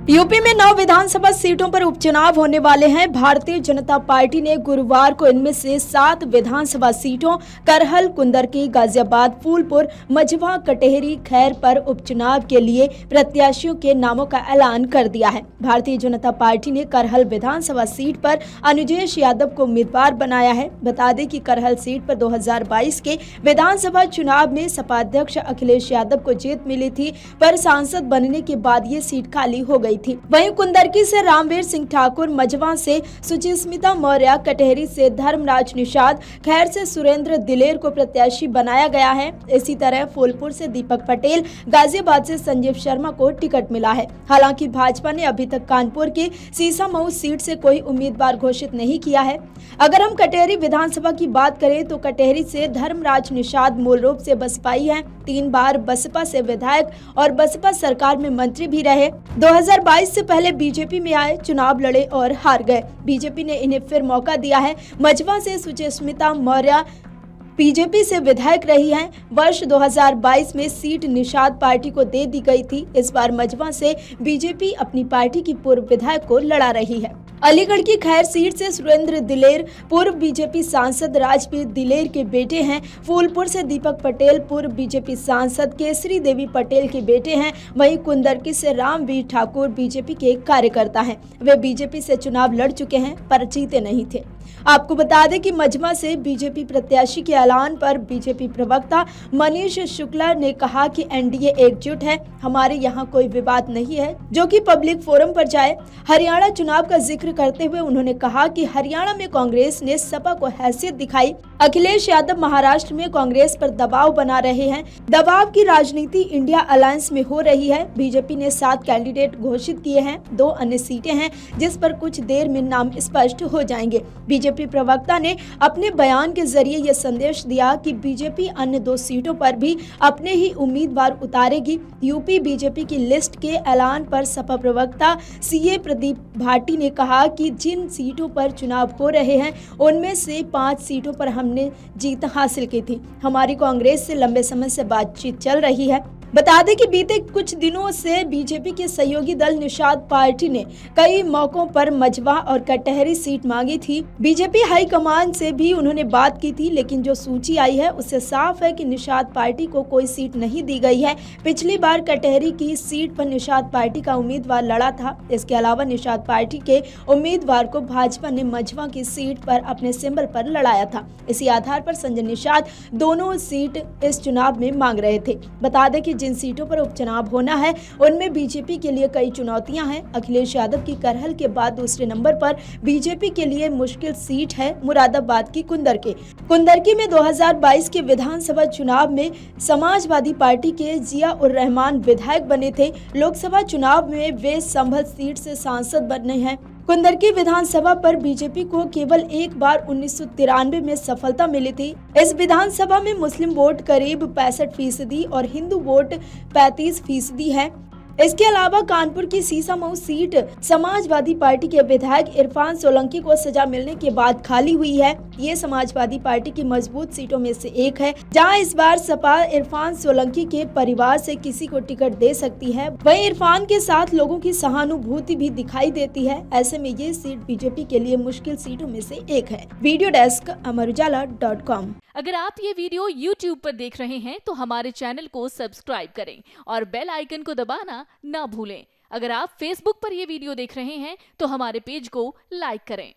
UP में 9 विधानसभा सीटों पर उपचुनाव होने वाले हैं। भारतीय जनता पार्टी ने गुरुवार को इनमें से 7 विधानसभा सीटों करहल, कुंदरकी, गाजियाबाद, फूलपुर, मझवा, कटेहरी, खैर पर उपचुनाव के लिए प्रत्याशियों के नामों का ऐलान कर दिया है। भारतीय जनता पार्टी ने करहल विधानसभा सीट पर अनुजेश यादव को उम्मीदवार बनाया है। बता दें कि करहल सीट पर 2022 के विधानसभा चुनाव में सपा अध्यक्ष अखिलेश यादव को जीत मिली थी, पर सांसद बनने के बाद ये सीट खाली हो गई थी। वहीं कुंदरकी से रामवीर सिंह ठाकुर, मझवा से सुचिस्मिता मौर्य, कटेहरी से धर्मराज निषाद, खैर से सुरेंद्र दिलेर को प्रत्याशी बनाया गया है। इसी तरह फूलपुर से दीपक पटेल, गाजियाबाद से संजीव शर्मा को टिकट मिला है। हालांकि भाजपा ने अभी तक कानपुर की सीसामऊ सीट से कोई उम्मीदवार घोषित नहीं किया है। अगर हम कटेहरी विधानसभा की बात करें तो कटेहरी से धर्मराज निषाद मूल रूप से बसपाई हैं। 3 बार बसपा से विधायक और बसपा सरकार में मंत्री भी रहे। 2022 से पहले बीजेपी में आए, चुनाव लड़े और हार गए। बीजेपी ने इन्हें फिर मौका दिया है। मझवा से सुचिस्मिता मौर्य बीजेपी से विधायक रही हैं। वर्ष 2022 में सीट निषाद पार्टी को दे दी गई थी। इस बार मझवा से बीजेपी अपनी पार्टी की पूर्व विधायक को लड़ा रही है। अलीगढ़ की खैर सीट से सुरेंद्र दिलेर पूर्व बीजेपी सांसद राजवीर दिलेर के बेटे हैं। फूलपुर से दीपक पटेल पूर्व बीजेपी सांसद केसरी देवी पटेल के बेटे हैं। वहीं कुंदरकी से रामवीर ठाकुर बीजेपी के कार्यकर्ता हैं। वे बीजेपी से चुनाव लड़ चुके हैं पर जीते नहीं थे। आपको बता दें कि मझवा से बीजेपी प्रत्याशी के ऐलान पर बीजेपी प्रवक्ता मनीष शुक्ला ने कहा कि एनडीए एकजुट है, हमारे यहाँ कोई विवाद नहीं है जो कि पब्लिक फोरम पर जाए। हरियाणा चुनाव का जिक्र करते हुए उन्होंने कहा कि हरियाणा में कांग्रेस ने सपा को हैसियत दिखाई। अखिलेश यादव महाराष्ट्र में कांग्रेस पर दबाव बना रहे हैं। दबाव की राजनीति इंडिया अलायंस में हो रही है। बीजेपी ने 7 कैंडिडेट घोषित किए हैं। 2 अन्य सीटें हैं जिस पर कुछ देर में नाम स्पष्ट हो जाएंगे। बीजेपी प्रवक्ता ने अपने बयान के जरिए यह संदेश दिया कि बीजेपी अन्य 2 सीटों पर भी अपने ही उम्मीदवार उतारेगी। यूपी बीजेपी की लिस्ट के ऐलान पर सपा प्रवक्ता सीए प्रदीप भाटी ने कहा कि जिन सीटों पर चुनाव हो रहे हैं उनमें से 5 सीटों पर हमने जीत हासिल की थी। हमारी कांग्रेस से लंबे समय से बातचीत चल रही है। बता दें कि बीते कुछ दिनों से बीजेपी के सहयोगी दल निषाद पार्टी ने कई मौकों पर मझवा और कटेहरी सीट मांगी थी। बीजेपी हाईकमान से भी उन्होंने बात की थी, लेकिन जो सूची आई है उससे साफ है कि निषाद पार्टी को कोई सीट नहीं दी गई है। पिछली बार कटेहरी की सीट पर निषाद पार्टी का उम्मीदवार लड़ा था। इसके अलावा निषाद पार्टी के उम्मीदवार को भाजपा ने मझवा की सीट पर अपने सिंबल पर लड़ाया था। इसी आधार पर संजय निषाद दोनों सीट इस चुनाव में मांग रहे थे। बता दें कि जिन सीटों पर उपचुनाव होना है उनमें बीजेपी के लिए कई चुनौतियां हैं। अखिलेश यादव की करहल के बाद दूसरे नंबर पर बीजेपी के लिए मुश्किल सीट है मुरादाबाद की कुंदरकी में 2022 के विधानसभा चुनाव में समाजवादी पार्टी के जिया उर रहमान विधायक बने थे। लोकसभा चुनाव में वे संभल सीट से सांसद बने हैं। कुंदरकी विधानसभा पर बीजेपी को केवल एक बार 1993 में सफलता मिली थी। इस विधानसभा में मुस्लिम वोट करीब 65% और हिंदू वोट 35% है। इसके अलावा कानपुर की सीसामऊ सीट समाजवादी पार्टी के विधायक इरफान सोलंकी को सजा मिलने के बाद खाली हुई है। ये समाजवादी पार्टी की मजबूत सीटों में से एक है, जहां इस बार सपा इरफान सोलंकी के परिवार से किसी को टिकट दे सकती है। वहीं इरफान के साथ लोगों की सहानुभूति भी दिखाई देती है। ऐसे में ये सीट बीजेपी के लिए मुश्किल सीटों में से एक है। Video desk amarujala.com। अगर आप ये वीडियो YouTube पर देख रहे हैं तो हमारे चैनल को सब्सक्राइब करें और बेल आइकन को दबाना ना भूलें। अगर आप Facebook पर ये वीडियो देख रहे हैं तो हमारे पेज को लाइक करें।